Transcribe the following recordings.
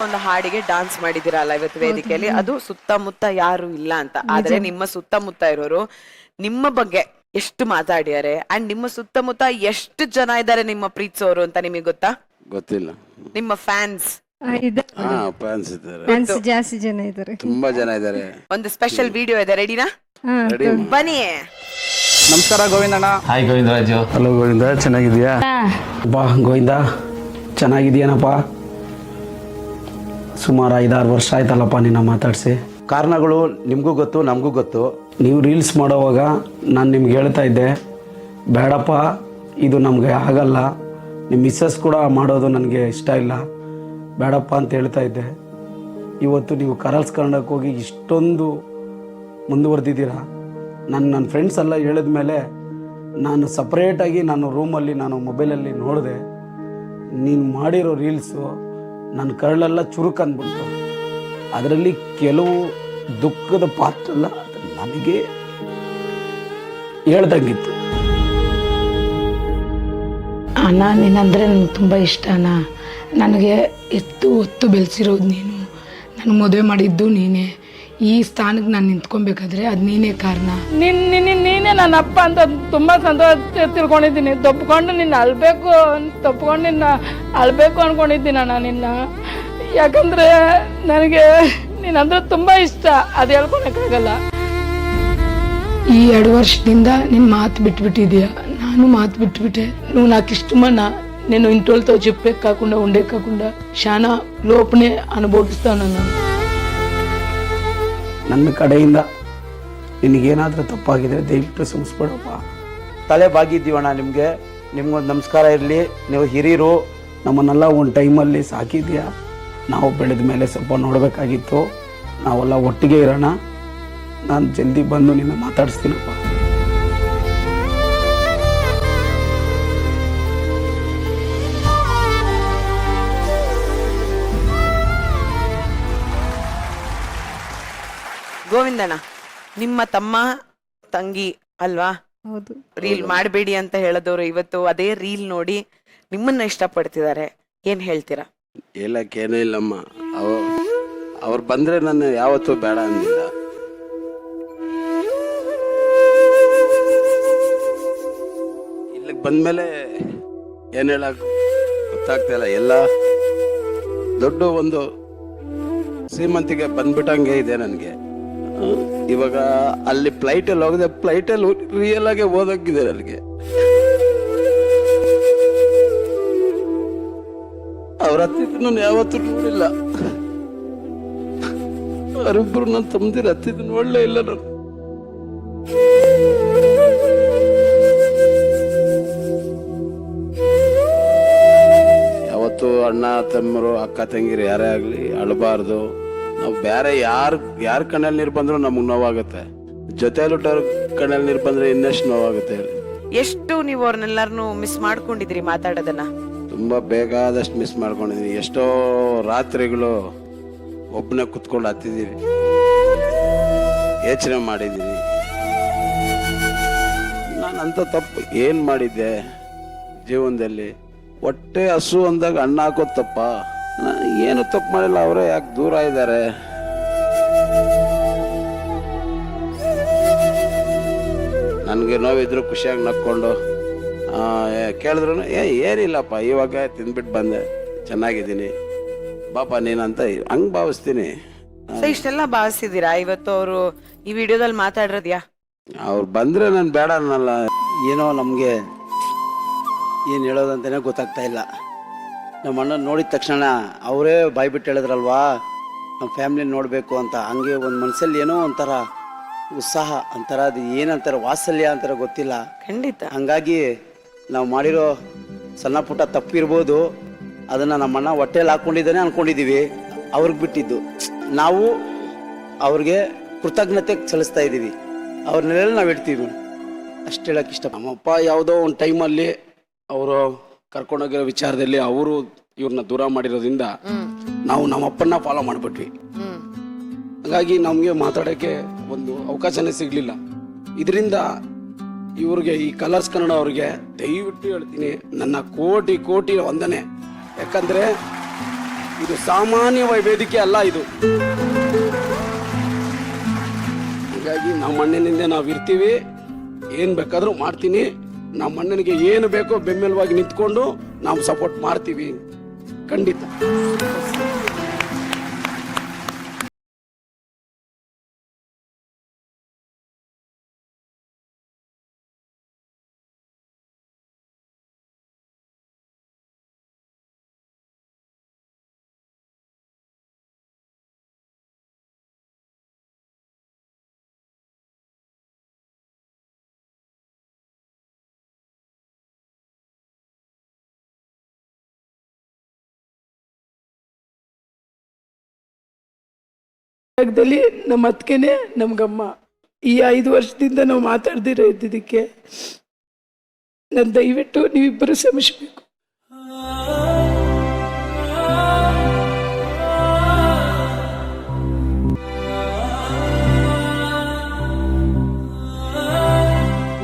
ಒಂದು ಹಾಡಿಗೆ ಡಾನ್ಸ್ ಮಾಡಿದಿರಲ್ಲ ಇವತ್ತು ವೇದಿಕೆಯಲ್ಲಿ, ಅದು ಸುತ್ತಮುತ್ತ ಯಾರು ಇಲ್ಲ ಅಂತ. ಆದ್ರೆ ನಿಮ್ಮ ಸುತ್ತಮುತ್ತ ಇರೋರು ನಿಮ್ಮ ಬಗ್ಗೆ ಎಷ್ಟು ಮಾತಾಡ್ಯಾರೆ ಅಂಡ್ ನಿಮ್ಮ ಸುತ್ತಮುತ್ತ ಎಷ್ಟು ಜನ ಇದ್ದಾರೆ ನಿಮ್ಮ ಪ್ರೀತಿಸೋರು ಅಂತ ನಿಮಗೆ ಗೊತ್ತಾ? ಗೊತ್ತಿಲ್ಲ. ನಿಮ್ಮ ಫ್ಯಾನ್ಸ್ ಫ್ಯಾನ್ಸ್ ಇದ್ದಾರೆ, ಜಾಸ್ತಿ ಜನ ಇದ್ದಾರೆ, ತುಂಬಾ ಜನ ಇದ್ದಾರೆ. ಒಂದು ಸ್ಪೆಷಲ್ ವಿಡಿಯೋ ಇದೆ, ರೆಡಿನಾ? ಬನ್ನಿ. ನಮಸ್ಕಾರ ಗೋವಿಂದಣ್ಣ. ಹಾಯ್ ಗೋವಿಂದರಾಜು. ಹಲೋ ಗೋವಿಂದ, ಚೆನ್ನಾಗಿದ್ಯಾ? ಬಾ ಗೋವಿಂದ, ಚೆನ್ನಾಗಿದ್ಯಾನಪ್ಪ? ಸುಮಾರು 5-6 ವರ್ಷ ಆಯ್ತಲ್ಲಪ್ಪ ನಿನ್ನ ಮಾತಾಡಿಸಿ. ಕಾರಣಗಳು ನಿಮಗೂ ಗೊತ್ತು, ನಮಗೂ ಗೊತ್ತು. ನೀವು ರೀಲ್ಸ್ ಮಾಡೋವಾಗ ನಾನು ನಿಮ್ಗೆ ಹೇಳ್ತಾ ಇದ್ದೆ, ಬೇಡಪ್ಪ ಇದು ನಮಗೆ ಆಗಲ್ಲ, ನಿಮ್ಮ ಮಿಸ್ಸಸ್ ಕೂಡ ಮಾಡೋದು ನನಗೆ ಇಷ್ಟ ಇಲ್ಲ, ಬೇಡಪ್ಪ ಅಂತ ಹೇಳ್ತಾ ಇದ್ದೆ. ಇವತ್ತು ನೀವು ಕರಲ್ಸ್ ಕನ್ನಡಕ್ಕೆ ಹೋಗಿ ಇಷ್ಟೊಂದು ಮುಂದುವರೆದಿದ್ದೀರಾ. ನನ್ನ ಫ್ರೆಂಡ್ಸ್ ಎಲ್ಲ ಹೇಳಿದ ಮೇಲೆ ನಾನು ಸಪ್ರೇಟಾಗಿ ನಾನು ರೂಮಲ್ಲಿ ನಾನು ಮೊಬೈಲಲ್ಲಿ ನೋಡಿದೆ, ನೀನು ಮಾಡಿರೋ ರೀಲ್ಸು ನನ್ನ ಕರಳೆಲ್ಲ ಚುರುಕು ಅಂದ್ಬಿಡ್ತು. ಅದರಲ್ಲಿ ಕೆಲವು ದುಃಖದ ಪಾತ್ರಲ್ಲ, ನನಗೆ ಹೇಳ್ದಂಗಿತ್ತು. ಅಣ್ಣ ನೀನಂದರೆ ನನಗೆ ತುಂಬ ಇಷ್ಟ ಅಣ್ಣ. ನನಗೆ ಹೊತ್ತು ಬೆಳೆಸಿರೋದು ನೀನು, ನನಗೆ ಮದುವೆ ಮಾಡಿದ್ದು ನೀನೇ. ಈ ಸ್ಥಾನಕ್ಕೆ ನಾನು ನಿಂತ್ಕೊಬೇಕಾದ್ರೆ ಅದು ನೀನೇ ಕಾರಣ. ನೀನೇ ನನ್ನ ಅಪ್ಪ ಅಂತ ತುಂಬ ಸಂತೋಷ ತಿಳ್ಕೊಂಡಿದ್ದೀನಿ. ತಪ್ಪಿಕೊಂಡು ನಿನ್ನ ಅಳ್ಬೇಕು ಅಂದ್ಕೊಂಡಿದ್ದೀನಿ ಅಣ್ಣ ನಿನ್ನ. ಯಾಕಂದರೆ ನನಗೆ ನೀನಂದ್ರೆ ತುಂಬ ಇಷ್ಟ, ಅದು ಹೇಳ್ಕೊಳಕ್ಕಾಗಲ್ಲ. ಈ 2 ವರ್ಷದಿಂದ ನಿನ್ನ ಮಾತು ಬಿಟ್ಬಿಟ್ಟಿದೀಯ, ನಾನು ಮಾತು ಬಿಟ್ಬಿಟ್ಟೆ. నువ్వు నాకు ఇష్టమన్నా, నేను ఇంటోళ్ళతో చెప్పే కాకుండా ఉండే కాకుండా చాలా లోపనే అనుభవిస్తాను. ನನ್ನ ಕಡೆಯಿಂದ ನಿನಗೇನಾದರೂ ತಪ್ಪಾಗಿದ್ರೆ ದಯವಿಟ್ಟು ಕ್ಷಮಿಸ್ಬಿಡಪ್ಪ. ತಲೆ ಬಾಗಿದ್ದೀವಣ್ಣ ನಿಮ್ಗೊಂದು ನಮಸ್ಕಾರ ಇರಲಿ. ನೀವು ಹಿರಿಯರು, ನಮ್ಮನ್ನೆಲ್ಲ ಒಂದು ಟೈಮಲ್ಲಿ ಸಾಕಿದ್ಯಾ. ನಾವು ಬೆಳೆದ ಮೇಲೆ ಸ್ವಲ್ಪ ನೋಡಬೇಕಾಗಿತ್ತು. ನಾವೆಲ್ಲ ಒಟ್ಟಿಗೆ ಇರೋಣ. ನಾನು ಜಲ್ದಿ ಬಂದು ನಿನ್ನ ಮಾತಾಡಿಸ್ತೀನಪ್ಪ. ಗೋವಿಂದಣ್ಣ, ನಿಮ್ಮ ತಮ್ಮ ತಂಗಿ ಅಲ್ವಾ? ಹೌದು. ರೀಲ್ ಮಾಡಬೇಡಿ ಅಂತ ಹೇಳಿದವರು ಇವತ್ತು ಅದೇ ರೀಲ್ ನೋಡಿ ನಿಮ್ಮನ್ನ ಇಷ್ಟಪಡ್ತಿದ್ದಾರೆ, ಏನ್ ಹೇಳ್ತೀರಾ? ಹೇಳಕ್ಕೇನೂ ಇಲ್ಲಮ್ಮ. ಅವ್ರು ಬಂದ್ರೆ ನಾನು ಯಾವತ್ತೂ ಬೇಡ ಅಂದಿಲ್ಲ. ಇಲ್ಲಿಗೆ ಬಂದ್ಮೇಲೆ ಏನ್ ಹೇಳಕ್ ಗೊತ್ತಾಗ್ತಾ ಇಲ್ಲ. ಎಲ್ಲ ದೊಡ್ಡ ಒಂದು ಶ್ರೀಮಂತಿಗೆ ಬಂದ್ಬಿಟ್ಟಂಗೆ ಇದೆ ನನಗೆ. ಇವಾಗ ಅಲ್ಲಿ ಫ್ಲೈಟಲ್ಲಿ ಹೋಗದೆ ಫ್ಲೈಟಲ್ಲಿ ರಿಯಲ್ ಆಗಿ ಓದೋಗಿದೆ ನನಗೆ. ಅವ್ರ ಹತ್ತಿದ್ದು ನಾನು ಯಾವತ್ತೂ ನೋಡಿಲ್ಲ. ಅವರಿಬ್ರು ನನ್ನ ತಮ್ಮದಿರ ಹತ್ತಿದ್ದು ನೋಡಲೇ ಇಲ್ಲ ನಾನು. ಯಾವತ್ತು ಅಣ್ಣ ತಮ್ಮರು ಅಕ್ಕ ತಂಗಿರು ಯಾರೇ ಆಗ್ಲಿ ಅಳಬಾರ್ದು. ನಾವು ಬೇರೆ ಯಾರ ಕಣ್ಣಲ್ಲಿ ನೀರು ಬಂದ್ರು ನಮಗ್ ನೋವಾಗುತ್ತೆ. ಜೊತೆಲಿಟ್ಟವ್ರ ಕಣ್ಣಲ್ಲಿ ನೀರು ಬಂದ್ರೆ ಇನ್ನಷ್ಟು ನೋವಾಗುತ್ತೆ. ಎಷ್ಟು ನೀವು ಅವ್ರನ್ನೆಲ್ಲಾರನು ಮಿಸ್ ಮಾಡ್ಕೊಂಡಿದ್ರಿ ಮಾತಾಡೋದನ್ನ? ತುಂಬಾ ಬೇಕಾದಷ್ಟು ಮಿಸ್ ಮಾಡ್ಕೊಂಡಿದೀನಿ. ಎಷ್ಟೋ ರಾತ್ರಿಗಳು ಒಬ್ಬನೇ ಕುತ್ಕೊಂಡು ಹತ್ತಿದೀನಿ, ಯೋಚನೆ ಮಾಡಿದೀನಿ. ನಾನಂತ ತಪ್ಪು ಏನ್ ಮಾಡಿದ್ದೆ ಜೀವನದಲ್ಲಿ? ಹೊಟ್ಟೆ ಹಸು ಅಂದಾಗ ಅಣ್ಣ ಹಾಕೋದ್ ತಪ್ಪ? ಏನು ತಪ್ಪು ಮಾಡಿಲ್ಲ. ಅವರೇ ಯಾಕೆ ದೂರ ಇದ್ದಾರೆ? ನನ್ಗೆ ನೋವಿದ್ರು ಖುಷಿಯಾಗಿ ನಕ್ಕೊಂಡು ಕೇಳಿದ್ರು ಏನಿಲ್ಲಪ್ಪ, ಇವಾಗ ತಿಂದ್ಬಿಟ್ಟು ಬಂದೆ, ಚೆನ್ನಾಗಿದ್ದೀನಿ ಪಾಪ ನೀನಂತ ಹಂಗ್ ಭಾವಿಸ್ತೀನಿ. ಇಷ್ಟೆಲ್ಲ ಭಾವಿಸಿದೀರಾ? ಇವತ್ತು ಅವರು ಈ ವಿಡಿಯೋದಲ್ಲಿ ಮಾತಾಡಿರೋದ್ಯಾ? ಅವ್ರು ಬಂದ್ರೆ ನಾನು ಬೇಡ ಅನ್ನಲ್ಲ. ಏನೋ ನಮ್ಗೆ ಏನ್ ಹೇಳೋದಂತಾನೆ ಗೊತ್ತಾಗ್ತಾ ಇಲ್ಲ. ನಮ್ಮ ಅಣ್ಣ ನೋಡಿದ ತಕ್ಷಣ ಅವರೇ ಬಾಯ್ಬಿಟ್ಟು ಹೇಳಿದ್ರಲ್ವಾ, ನಮ್ಮ ಫ್ಯಾಮಿಲಿ ನೋಡಬೇಕು ಅಂತ. ಹಂಗೆ ಒಂದು ಮನಸ್ಸಲ್ಲಿ ಏನೋ ಒಂಥರ ಉತ್ಸಾಹ ಅಂತಾರ, ಅದು ಏನಂತಾರೆ, ವಾತ್ಸಲ್ಯ ಅಂತಾರ, ಗೊತ್ತಿಲ್ಲ. ಖಂಡಿತ. ಹಂಗಾಗಿ ನಾವು ಮಾಡಿರೋ ಸಣ್ಣ ಪುಟ್ಟ ತಪ್ಪಿರ್ಬೋದು, ಅದನ್ನು ನಮ್ಮಣ್ಣ ಹೊಟ್ಟೆಯಲ್ಲಿ ಹಾಕ್ಕೊಂಡಿದ್ದಾನೆ ಅನ್ಕೊಂಡಿದ್ದೀವಿ. ಅವ್ರಿಗೆ ಬಿಟ್ಟಿದ್ದು ನಾವು ಅವ್ರಿಗೆ ಕೃತಜ್ಞತೆ ಸಲ್ಲಿಸ್ತಾ ಇದ್ದೀವಿ. ಅವ್ರನ್ನೆಲ್ಲ ನಾವು ಇಡ್ತೀವಿ. ಅಷ್ಟು ಹೇಳಕ್ಕೆ ಇಷ್ಟ. ನಮ್ಮಪ್ಪ ಯಾವುದೋ ಒಂದು ಟೈಮಲ್ಲಿ ಅವರು ಕರ್ಕೊಂಡೋಗಿರೋ ವಿಚಾರದಲ್ಲಿ ಅವರು ಇವ್ರನ್ನ ದೂರ ಮಾಡಿರೋದ್ರಿಂದ ನಾವು ನಮ್ಮಪ್ಪನ್ನ ಫಾಲೋ ಮಾಡಿಬಿಟ್ವಿ. ಹಾಗಾಗಿ ನಮಗೆ ಮಾತಾಡೋಕ್ಕೆ ಒಂದು ಅವಕಾಶನೇ ಸಿಗಲಿಲ್ಲ. ಇದರಿಂದ ಇವ್ರಿಗೆ, ಈ ಕಲರ್ಸ್ ಕನ್ನಡ ಅವ್ರಿಗೆ ದಯವಿಟ್ಟು ಹೇಳ್ತೀನಿ, ನನ್ನ ಕೋಟಿ ವಂದನೆ. ಯಾಕಂದರೆ ಇದು ಸಾಮಾನ್ಯ ವೇದಿಕೆ ಅಲ್ಲ ಇದು. ಹಾಗಾಗಿ ನಮ್ಮ ಅಣ್ಣನಿಂದ ನಾವು ಇರ್ತೀವಿ, ಏನು ಬೇಕಾದರೂ ಮಾಡ್ತೀನಿ. ನಮ್ಮ ಅಣ್ಣನಿಗೆ ಏನು ಬೇಕೋ ಬೆಂಬಲವಾಗಿ ನಿಂತ್ಕೊಂಡು ನಾವು ಸಪೋರ್ಟ್ ಮಾಡ್ತೀವಿ ಖಂಡಿತ. ಜಾಗದಲ್ಲಿ ನಮ್ಮ ಅತ್ತಿಗೆನೆ ನಮ್ಗಮ್ಮ. ಈ 5 ವರ್ಷದಿಂದ ನಾವು ಮಾತಾಡ್ದಿರೋ ಇದ್ದಿದ್ದಕ್ಕೆ ನಾನು ದಯವಿಟ್ಟು ನೀವಿಬ್ಬರು ಶ್ರಮಿಸಬೇಕು.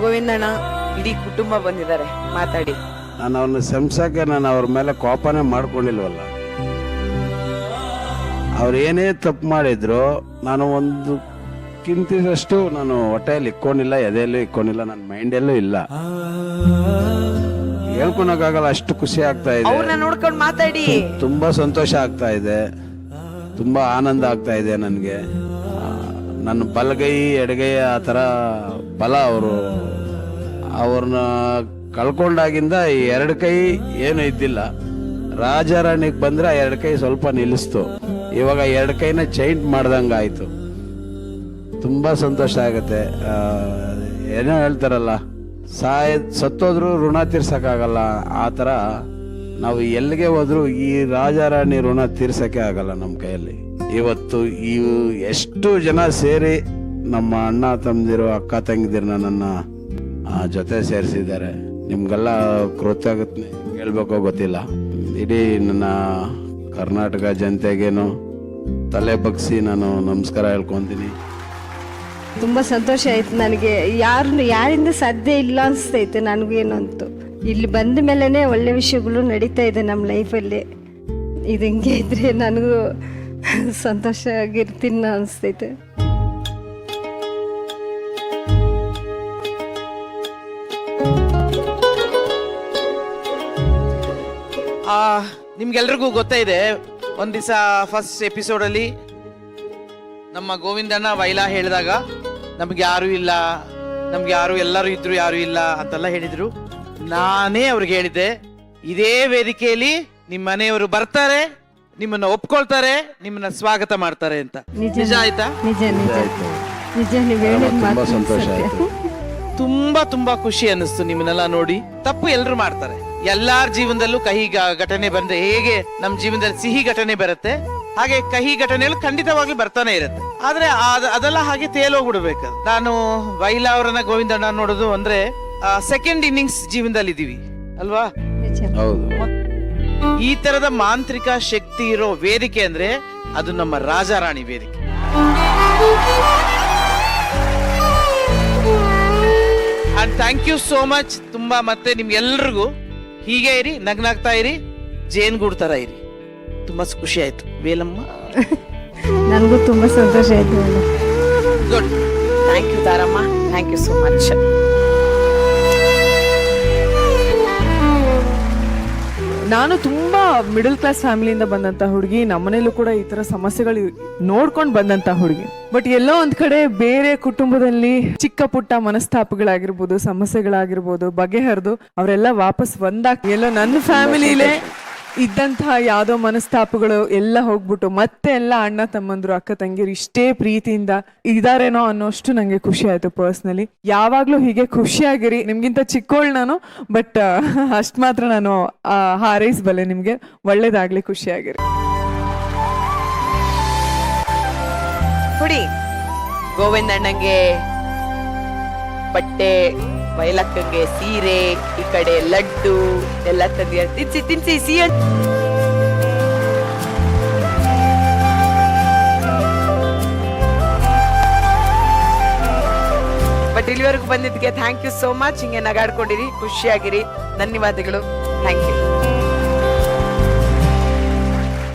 ಗೋವಿಂದಣ್ಣ, ಇಡೀ ಕುಟುಂಬ ಬಂದಿದ್ದಾರೆ, ಮಾತಾಡಿ. ನಾನು ಅವ್ರನ್ನ ಶಂಸಕ್ಕೆ ನಾನು ಅವ್ರ ಮೇಲೆ ಕೋಪನೇ ಮಾಡ್ಕೊಂಡಿಲ್ವಲ್ಲ. ಅವ್ರು ಏನೇ ತಪ್ಪು ಮಾಡಿದ್ರು ನಾನು ಒಂದು ಕಿಂತಿದಷ್ಟು ನಾನು ಹೊಟ್ಟೆಯಲ್ಲಿ ಇಕ್ಕೊಂಡಿಲ್ಲ, ಎದೆಯಲ್ಲೂ ಇಕ್ಕೊಂಡಿಲ್ಲ, ನನ್ನ ಮೈಂಡಲ್ಲೂ ಇಲ್ಲ. ಹೇಳ್ಕೊಳಕ್ಕಾಗಲ್ಲ, ಅಷ್ಟು ಖುಷಿ ಆಗ್ತಾ ಇದೆ. ಅವ್ರನ್ನ ನೋಡ್ಕೊಂಡು ಮಾತಾಡಿ. ತುಂಬಾ ಸಂತೋಷ ಆಗ್ತಾ ಇದೆ, ತುಂಬಾ ಆನಂದ ಆಗ್ತಾ ಇದೆ ನನಗೆ. ನನ್ನ ಬಲಗೈ ಎಡಗೈ ಆ ಥರ ಬಲ ಅವ್ರನ್ನ ಕಳ್ಕೊಂಡಾಗಿಂದ ಈ 2 ಕೈ ಏನು ಇದ್ದಿಲ್ಲ. ರಾಜಾರಾಣಿಗೆ ಬಂದ್ರೆ 2 ಕೈ ಸ್ವಲ್ಪ ನಿಲ್ಲಿಸ್ತು. ಇವಾಗ 2 ಕೈನ ಚೈಂಟ್ ಮಾಡ್ದಂಗೆ ಆಯ್ತು. ತುಂಬಾ ಸಂತೋಷ ಆಗುತ್ತೆ. ಏನೋ ಹೇಳ್ತಾರಲ್ಲ, ಸತ್ತೋದ್ರು ಋಣ ತೀರ್ಸಕ್ಕಾಗಲ್ಲ, ಆ ಥರ ನಾವು ಎಲ್ಲಿಗೆ ಹೋದ್ರು ಈ ರಾಜಾರಾಣಿ ಋಣ ತೀರ್ಸಕ್ಕೆ ಆಗಲ್ಲ ನಮ್ಮ ಕೈಯಲ್ಲಿ. ಇವತ್ತು ಎಷ್ಟು ಜನ ಸೇರಿ ನಮ್ಮ ಅಣ್ಣ ತಮ್ಮದಿರು ಅಕ್ಕ ತಂಗಿದಿರನ್ನ ನನ್ನ ಜೊತೆ ಸೇರಿಸಿದ್ದಾರೆ. ನಿಮ್ಗೆಲ್ಲ ಕೃತಜ್ಞತೆ ಹೇಳ್ಬೇಕೋ ಗೊತ್ತಿಲ್ಲ. ಇಡೀ ನನ್ನ ಕರ್ನಾಟಕ ಜನತೆಗೇನು ತಲೆ ಬಗ್ಸಿ ನಾನು ನಮಸ್ಕಾರ ಹೇಳ್ಕೊತೀನಿ. ತುಂಬ ಸಂತೋಷ ಆಯ್ತು ನನಗೆ. ಯಾರಿಂದ ಸಾಧ್ಯ ಇಲ್ಲ ಅನಿಸ್ತೈತೆ ನನಗೇನು ಅಂತು. ಇಲ್ಲಿ ಬಂದ ಮೇಲೇ ಒಳ್ಳೆ ವಿಷಯಗಳು ನಡೀತಾ ಇದೆ ನಮ್ಮ ಲೈಫಲ್ಲಿ. ಇದು ಹಿಂಗೆ ಇದ್ರೆ ನನಗೂ ಸಂತೋಷ ಆಗಿರ್ತೀನಿ ಅನಿಸ್ತೈತೆ. ನಿಮ್ಗೆಲ್ರಿಗೂ ಗೊತ್ತೇ ಇದೆ, ಒಂದ್ ದಿವಸ ಫಸ್ಟ್ ಎಪಿಸೋಡಲ್ಲಿ ನಮ್ಮ ಗೋವಿಂದಣ್ಣ ವೈಲಾ ಹೇಳಿದಾಗ ನಮ್ಗೆ ಯಾರು ಇಲ್ಲ, ನಮ್ಗೆ ಎಲ್ಲರೂ ಇದ್ರು ಯಾರು ಇಲ್ಲ ಅಂತೆಲ್ಲ ಹೇಳಿದ್ರು. ನಾನೇ ಅವ್ರಿಗೆ ಹೇಳಿದ್ದೆ, ಇದೇ ವೇದಿಕೆಯಲ್ಲಿ ನಿಮ್ಮ ಮನೆಯವರು ಬರ್ತಾರೆ, ನಿಮ್ಮನ್ನ ಒಪ್ಕೊಳ್ತಾರೆ, ನಿಮ್ಮನ್ನ ಸ್ವಾಗತ ಮಾಡ್ತಾರೆ ಅಂತ. ನಿಜ ಆಯ್ತಾ? ನಿಜ ನಿಜ ನಿಜ. ನೀವು ಹೇಳಿದ ತುಂಬಾ ಮಾತು ಸಂತೋಷ ಸತ್ಯ. ಆಯ್ತು. ತುಂಬಾ ಖುಷಿ ಅನ್ನಿಸ್ತು ನಿಮ್ಮನ್ನೆಲ್ಲ ನೋಡಿ. ತಪ್ಪು ಎಲ್ರು ಮಾಡ್ತಾರೆ, ಎಲ್ಲಾರ ಜೀವನದಲ್ಲೂ ಕಹಿ ಘಟನೆ ಬಂದ್ರೆ ಹೇಗೆ ನಮ್ಮ ಜೀವನದಲ್ಲಿ ಸಿಹಿ ಘಟನೆ ಬರುತ್ತೆ, ಹಾಗೆ ಕಹಿ ಘಟನೆಗಳು ಖಂಡಿತವಾಗ್ಲೂ ಬರ್ತಾನೆ ಇರುತ್ತೆ. ಆದ್ರೆ ಅದೆಲ್ಲ ಹಾಗೆ ತೇಲೋಗ್ಬಿಡ್ಬೇಕು. ನಾನು ವೈಲಾ ಅವರನ್ನ ಗೋವಿಂದಣ್ಣ ನೋಡೋದು ಅಂದ್ರೆ ಸೆಕೆಂಡ್ ಇನ್ನಿಂಗ್ಸ್ ಜೀವನದಲ್ಲಿ ಇದೀವಿ ಅಲ್ವಾ? ನಿಜ. ಹೌದು. ಈ ತರದ ಮಾಂತ್ರಿಕ ಶಕ್ತಿ ಇರೋ ವೇದಿಕೆ ಅಂದ್ರೆ ಅದು ನಮ್ಮ ರಾಜಾರಾಣಿ ವೇದಿಕೆ. And thank you so much. ತುಂಬಾ ಮತ್ತೆ ನಿಮ್ಗೆಲ್ರಿಗೂ ಹೀಗೆ ಇರಿ, ನಗ್ನಾಗ್ತಾ ಇರಿ, ಜೇನ್ಗೂಡ್ ತರ ಇರಿ. ತುಂಬಾ ಖುಷಿ ಆಯ್ತು ವೇಲಮ್ಮ. ನನಗೂ ತುಂಬಾ ಸಂತೋಷ ಆಯ್ತು. Good. Thank you Taramma, thank you so much. ನಾನು ತುಂಬಾ ಮಿಡಲ್ ಕ್ಲಾಸ್ ಫ್ಯಾಮಿಲಿಯಿಂದ ಬಂದಂತ ಹುಡುಗಿ. ನಮ್ಮನೇಲೂ ಕೂಡ ಈ ತರ ಸಮಸ್ಯೆಗಳು ನೋಡ್ಕೊಂಡು ಬಂದಂತ ಹುಡುಗಿ. ಬಟ್ ಎಲ್ಲೋ ಒಂದ್ ಕಡೆ ಬೇರೆ ಕುಟುಂಬದಲ್ಲಿ ಚಿಕ್ಕ ಪುಟ್ಟ ಮನಸ್ತಾಪಗಳಾಗಿರ್ಬೋದು, ಸಮಸ್ಯೆಗಳಾಗಿರ್ಬೋದು ಬಗೆಹರಿದು ಅವರೆಲ್ಲ ವಾಪಸ್ ಒಂದಾಗ್ತಿ. ಎಲ್ಲೋ ನನ್ನ ಫ್ಯಾಮಿಲಿಲೇ ಇದ್ದಂತಹ ಯಾವ್ದೋ ಮನಸ್ತಾಪಗಳು ಎಲ್ಲ ಹೋಗ್ಬಿಟ್ಟು ಮತ್ತೆ ಎಲ್ಲ ಅಣ್ಣ ತಮ್ಮಂದ್ರು ಅಕ್ಕ ತಂಗಿರು ಇಷ್ಟೇ ಪ್ರೀತಿಯಿಂದ ಇದಾರೇನೋ ಅನ್ನೋಷ್ಟು ನಂಗೆ ಖುಷಿ ಆಯ್ತು ಪರ್ಸ್ನಲಿ. ಯಾವಾಗ್ಲೂ ಹೀಗೆ ಖುಷಿಯಾಗಿರಿ. ನಿಮ್ಗಿಂತ ಚಿಕ್ಕೋಳ್ ನಾನು, ಬಟ್ ಅಷ್ಟ್ ಮಾತ್ರ ನಾನು ಹಾರೈಸಬಲ್ಲೆ ನಿಮ್ಗೆ. ಒಳ್ಳೇದಾಗ್ಲಿ, ಖುಷಿಯಾಗಿರಿ. ಕೊಡಿ ಗೋವಿಂದಣ್ಣಂಗೆ ಬಟ್ಟೆ, ವೈಲಕ್ಕಂಗೆ ಸೀರೆ, ಈ ಕಡೆ ಲಡ್ಡು ಎಲ್ಲ ತಂದಿ ತಿನ್ಸಿ ಸಿಹಿ. ಬಟ್ ಇಲ್ಲಿವರೆಗೂ ಬಂದಿದ್ದಕ್ಕೆ ಥ್ಯಾಂಕ್ ಯು ಸೋ ಮಚ್. ಹಿಂಗೆ ನಗಾಡ್ಕೊಂಡಿರಿ, ಖುಷಿಯಾಗಿರಿ. ಧನ್ಯವಾದಗಳು. Thank you.